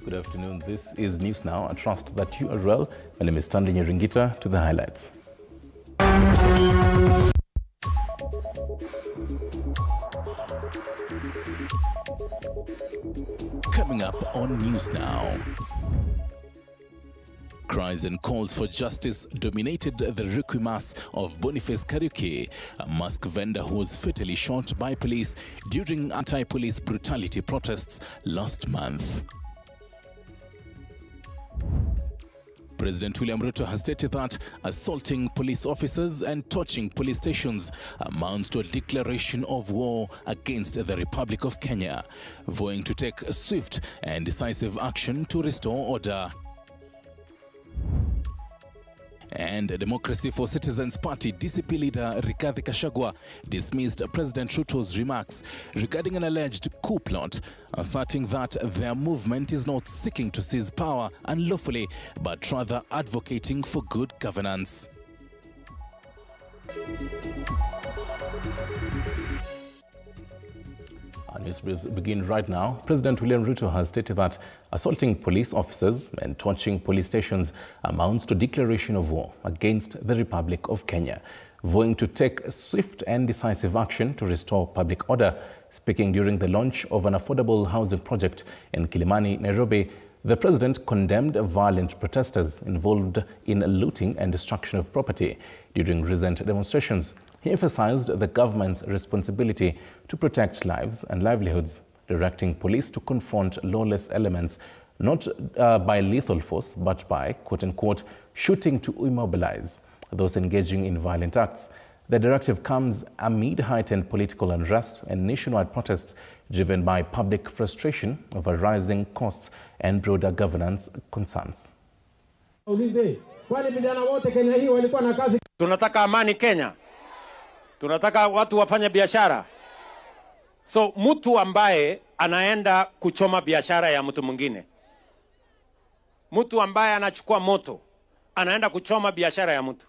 Good afternoon. This is News Now. I trust that you are well. My name is Stanley Nyaringita. To the highlights. Coming up on News Now. Cries and calls for justice dominated the requiem of Boniface Kariuki, a mask vendor who was fatally shot by police during anti-police brutality protests last month. President William Ruto has stated that assaulting police officers and torching police stations amounts to a declaration of war against the Republic of Kenya, vowing to take swift and decisive action to restore order. And Democracy for Citizens Party DCP leader Rigathi Gachagua dismissed President Ruto's remarks regarding an alleged coup plot, asserting that their movement is not seeking to seize power unlawfully, but rather advocating for good governance. Our news briefs begin right now. President William Ruto has stated that assaulting police officers and torching police stations amounts to declaration of war against the Republic of Kenya, vowing to take swift and decisive action to restore public order. Speaking during the launch of an affordable housing project in Kilimani, Nairobi, the president condemned violent protesters involved in looting and destruction of property during recent demonstrations. He emphasized the government's responsibility to protect lives and livelihoods, directing police to confront lawless elements not by lethal force, but by, quote-unquote, shooting to immobilize those engaging in violent acts. The directive comes amid heightened political unrest and nationwide protests driven by public frustration over rising costs and broader governance concerns. Tunataka amani Kenya. Tunataka watu wafanye biashara. So mtu ambaye anaenda kuchoma biashara ya mtu mwingine, mtu ambaye anachukua moto anaenda kuchoma biashara ya mtu,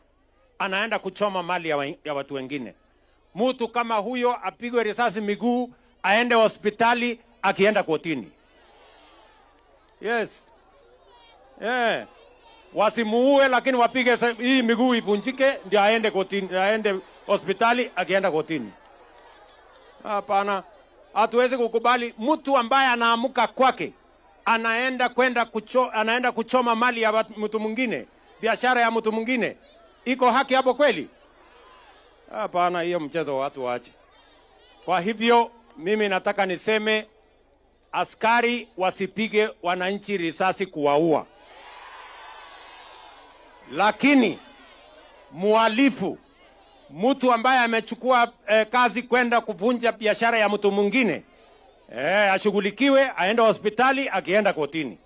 anaenda kuchoma mali ya watu wengine, mtu kama huyo apigwe risasi miguu, aende hospitali, akienda kotini. Yes. Yeah. Wasimuue, lakini wapige hii miguu ivunjike ndio aende kotini, aende hospitali, akienda kotini. Hapana, hatuwezi kukubali mtu ambaye anaamuka kwake anaenda kuchoma mali ya mtu mwingine, biashara ya mtu mwingine. Iko haki hapo kweli? Hapana, hiyo mchezo watu waache. Kwa hivyo mimi nataka niseme askari wasipige wananchi risasi kuwaua. Lakini mualifu, mtu ambaye amechukua kazi kwenda kuvunja biashara ya mtu mwingine, ashughulikiwe, aende hospitali, akienda kotini.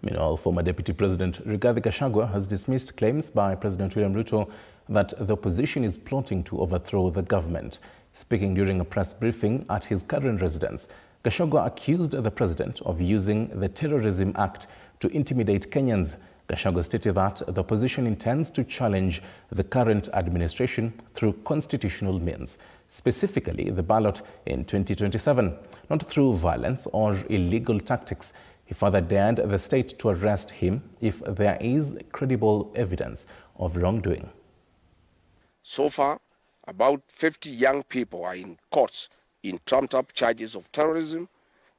Meanwhile, former Deputy President Rigathi Gachagua has dismissed claims by President William Ruto that the opposition is plotting to overthrow the government. Speaking during a press briefing at his current residence, Gachagua accused the president of using the Terrorism Act to intimidate Kenyans. Gachagua stated that the opposition intends to challenge the current administration through constitutional means, specifically the ballot in 2027, not through violence or illegal tactics. He further dared the state to arrest him if there is credible evidence of wrongdoing. So far, about 50 young people are in courts in trumped-up charges of terrorism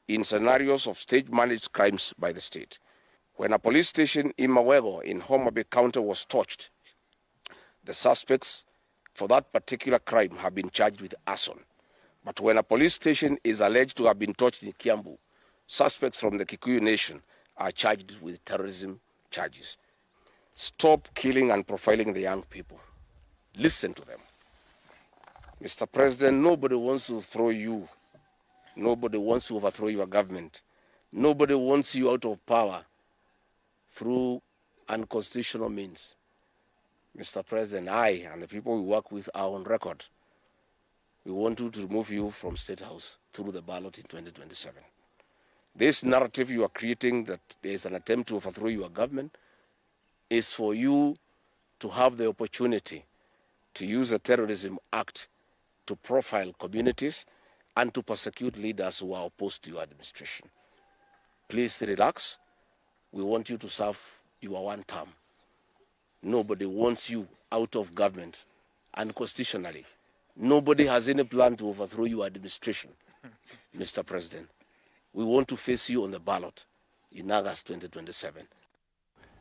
in scenarios of stage-managed crimes by the state. When a police station in Mawego in Homa Bay County was torched, the suspects for that particular crime have been charged with arson. But when a police station is alleged to have been torched in Kiambu, suspects from the Kikuyu Nation are charged with terrorism charges. Stop killing and profiling the young people. Listen to them. Mr. President, nobody wants to throw you. Nobody wants to overthrow your government. Nobody wants you out of power through unconstitutional means. Mr. President, I and the people we work with are on record. We want you to remove you from State House through the ballot in 2027. This narrative you are creating that there is an attempt to overthrow your government is for you to have the opportunity to use the Terrorism Act to profile communities and to persecute leaders who are opposed to your administration. please relax. We want you to serve your one term. Nobody wants you out of government, and constitutionally, nobody has any plan to overthrow your administration, Mr. President. We want to face you on the ballot in August 2027.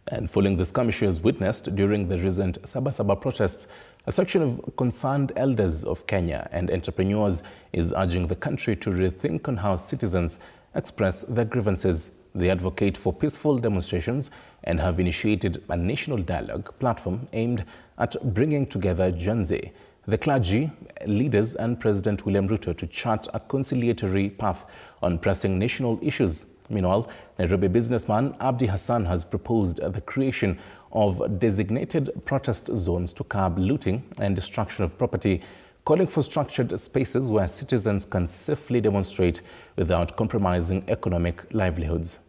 And following the skirmishes witnessed during the recent Sabasaba protests, a section of concerned elders of Kenya and entrepreneurs is urging the country to rethink on how citizens express their grievances. They advocate for peaceful demonstrations and have initiated a national dialogue platform aimed at bringing together Gen Z, the clergy, leaders and President William Ruto to chart a conciliatory path on pressing national issues. Meanwhile, Nairobi businessman Abdi Hassan has proposed the creation of designated protest zones to curb looting and destruction of property, calling for structured spaces where citizens can safely demonstrate without compromising economic livelihoods.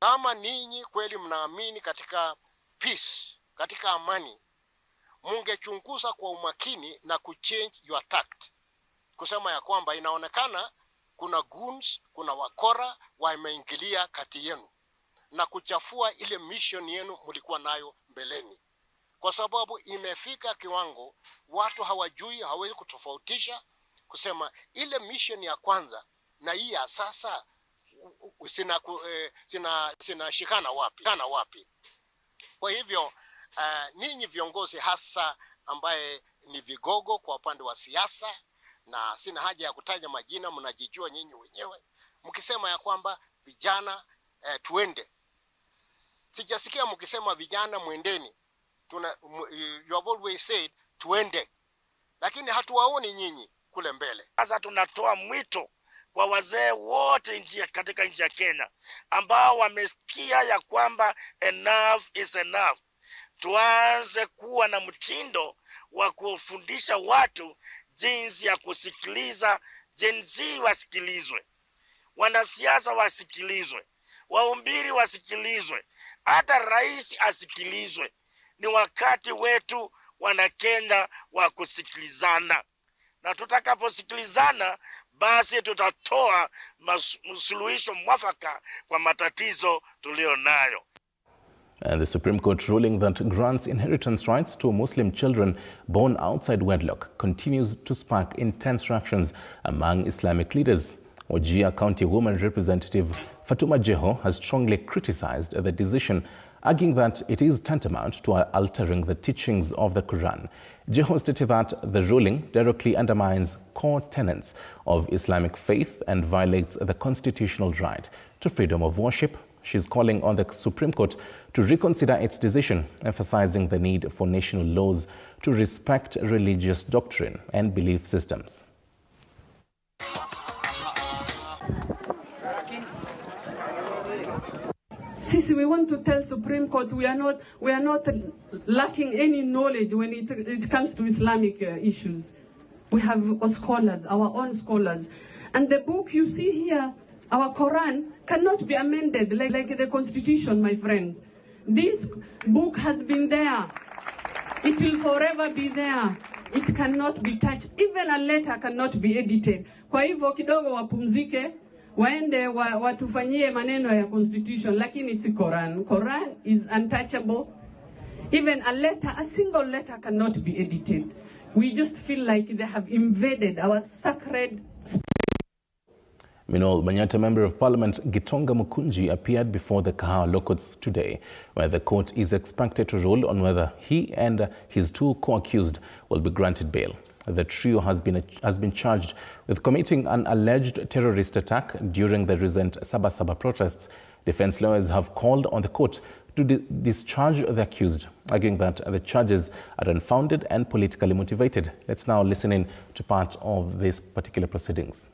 Kama ninyi kweli mnaamini katika peace, katika amani, mungechunguza kwa umakini na kuchange your tact. Kusema ya kwamba inaonekana kuna goons, kuna wakora wameingilia kati yenu na kuchafua ile mission yenu mlikuwa nayo mbeleni. Kwa sababu imefika kiwango watu hawajui, hawezi kutofautisha kusema ile mission ya kwanza na hii ya sasa shikana wapi. Kwa hivyo ninyi viongozi hasa ambaye ni vigogo kwa upande wa siasa, na sina haja ya kutaja majina, mnajijua nyinyi wenyewe, mkisema ya kwamba vijana tuende. Sijasikia mkisema vijana mwendeni. You have always said tuende, lakini hatuwaoni nyinyi kule mbele. Sasa tunatoa mwito kwa wazee wote katika nchi ya Kenya ambao wamesikia ya kwamba enough is enough. Tuanze kuwa na mtindo wa kufundisha watu jinsi ya kusikiliza. Gen Z wasikilizwe, wanasiasa wasikilizwe, wahubiri wasikilizwe, hata rais asikilizwe. Ni wakati wetu wana Kenya wa kusikilizana, na tutakaposikilizana basi tutatoa suluhisho mwafaka kwa matatizo tulio nayo. And the Supreme Court ruling that grants inheritance rights to Muslim children born outside wedlock continues to spark intense reactions among Islamic leaders. Wajir County Women Representative Fatuma Jeho has strongly criticized the decision, arguing that it is tantamount to altering the teachings of the Quran. Jeho stated that the ruling directly undermines core tenets of Islamic faith and violates the constitutional right to freedom of worship. She's calling on the Supreme Court to reconsider its decision, emphasizing the need for national laws to respect religious doctrine and belief systems. Sisi, we want to tell Supreme Court we are not lacking any knowledge when it comes to Islamic issues. We have scholars, our own scholars, and the book you see here, our Quran, cannot be amended like the Constitution, my friends. This book has been there. It will forever be there. It cannot be touched. Even a letter cannot be edited. Kwa hivyo kidogo wapumzike, waende watufanyie maneno ya Constitution, lakini si Quran. Quran is untouchable. Even a letter, a single letter cannot be edited. We just feel like they have invaded our sacred space. Meanwhile, Manyata Member of Parliament Gitonga Mukunji appeared before the Kahawa Law Courts today, where the court is expected to rule on whether he and his two co-accused will be granted bail. The trio has been charged with committing an alleged terrorist attack during the recent Sabasaba protests. Defense lawyers have called on the court to discharge the accused, arguing that the charges are unfounded and politically motivated. Let's now listen in to part of these particular proceedings.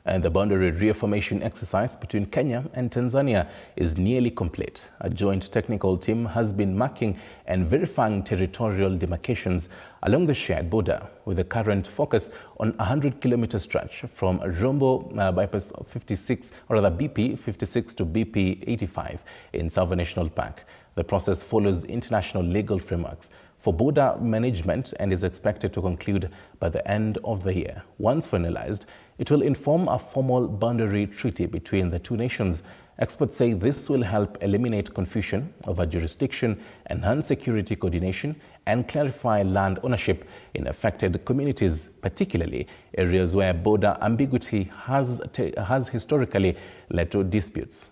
And the boundary reaffirmation exercise between Kenya and Tanzania is nearly complete. A joint technical team has been marking and verifying territorial demarcations along the shared border, with the current focus on a 100-kilometer stretch from Rombo bypass 56, or rather BP 56 to BP 85 in Tsavo National Park. The process follows international legal frameworks for border management and is expected to conclude by the end of the year. Once finalized, it will inform a formal boundary treaty between the two nations. Experts say this will help eliminate confusion over jurisdiction, enhance security coordination, and clarify land ownership in affected communities, particularly areas where border ambiguity has historically led to disputes.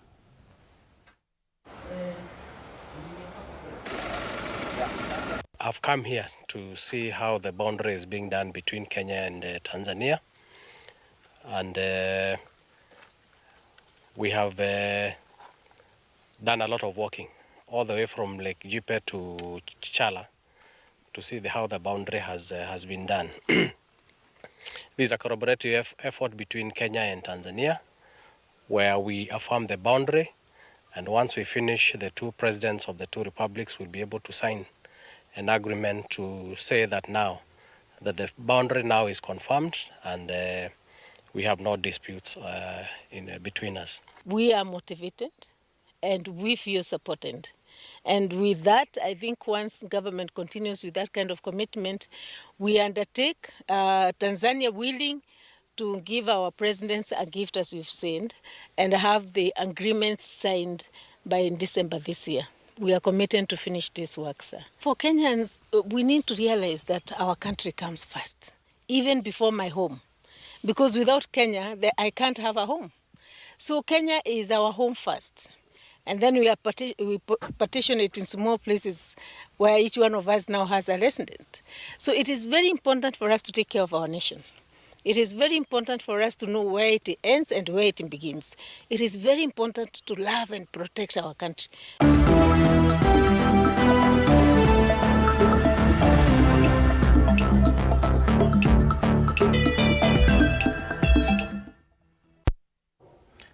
I've come here to see how the boundary is being done between Kenya and Tanzania. And we have done a lot of walking all the way from Lake Jipe to Chala to see how the boundary has been done. This is a collaborative effort between Kenya and Tanzania, where we affirm the boundary, and once we finish, the two presidents of the two republics will be able to sign an agreement to say that now that the boundary now is confirmed and we have no disputes between us. We are motivated and we feel supported. And with that, I think once government continues with that kind of commitment, we undertake Tanzania willing to give our presidents a gift, as we've said, and have the agreement signed by December this year. We are committed to finish this work, sir. For Kenyans, we need to realize that our country comes first, even before my home. Because without Kenya, I can't have a home. So Kenya is our home first. And then we partition it in small places where each one of us now has a resident. So it is very important for us to take care of our nation. It is very important for us to know where it ends and where it begins. It is very important to love and protect our country.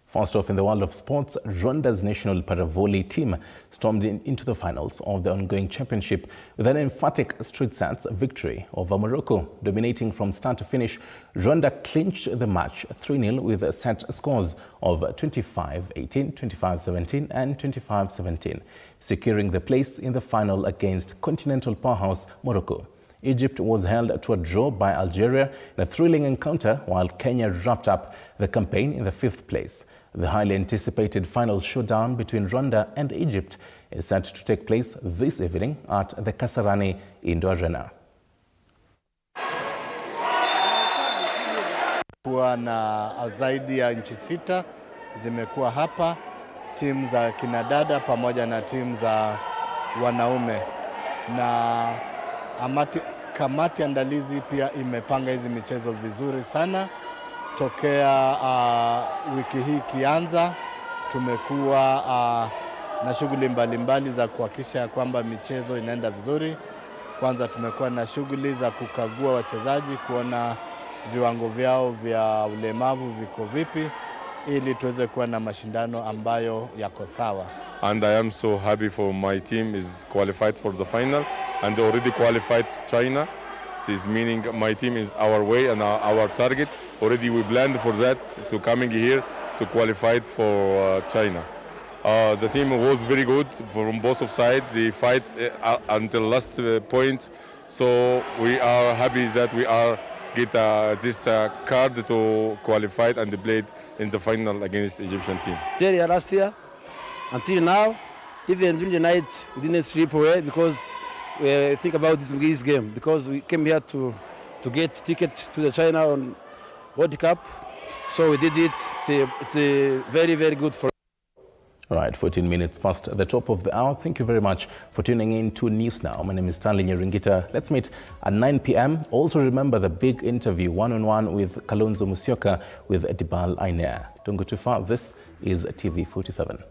First off, in the world of sports, Rwanda's national para-volley team stormed into the finals of the ongoing championship with an emphatic street sets victory over Morocco. Dominating from start to finish, Rwanda clinched the match 3-0 with set scores of 25-18, 25-17 and 25-17, securing the place in the final against continental powerhouse Morocco. Egypt was held to a draw by Algeria in a thrilling encounter, while Kenya wrapped up the campaign in the 5th place. The highly anticipated final showdown between Rwanda and Egypt is set to take place this evening at the Kasarani Indoor Arena. Kuwa na zaidi ya nchi 6 zimekuwa hapa, timu za kinadada pamoja na timu za wanaume, na kamati andalizi pia imepanga hizi michezo vizuri sana. Tokea wiki hii kianza, tumekuwa na shughuli mbalimbali za kuhakikisha kwamba michezo inaenda vizuri. Kwanza tumekuwa na shughuli za kukagua wachezaji, kuona viwango vyao vya ulemavu viko vipi, ili tuweze kuwa na mashindano ambayo yako sawa. And I am so happy for my team is qualified for the final and they already qualified China. This meaning my team is our way and our target. Already we planned for that to coming here to qualify for China. The team was very good from both of sides. They fight until last point. So we are happy that we are get this card to qualify and played in the final against the Egyptian team. Last year, until now, even during the night, we didn't sleep away because we think about this game, because we came here to get tickets to the China on World Cup. So we did it. It's a very, very good for us. Right, 14 minutes past the top of the hour. Thank you very much for tuning in to News Now. My name is Stanley Nyaringita. Let's meet at 9 p.m. Also remember the big interview one-on-one with Kalonzo Musyoka with Dibal Ainea. Don't go too far. This is TV47.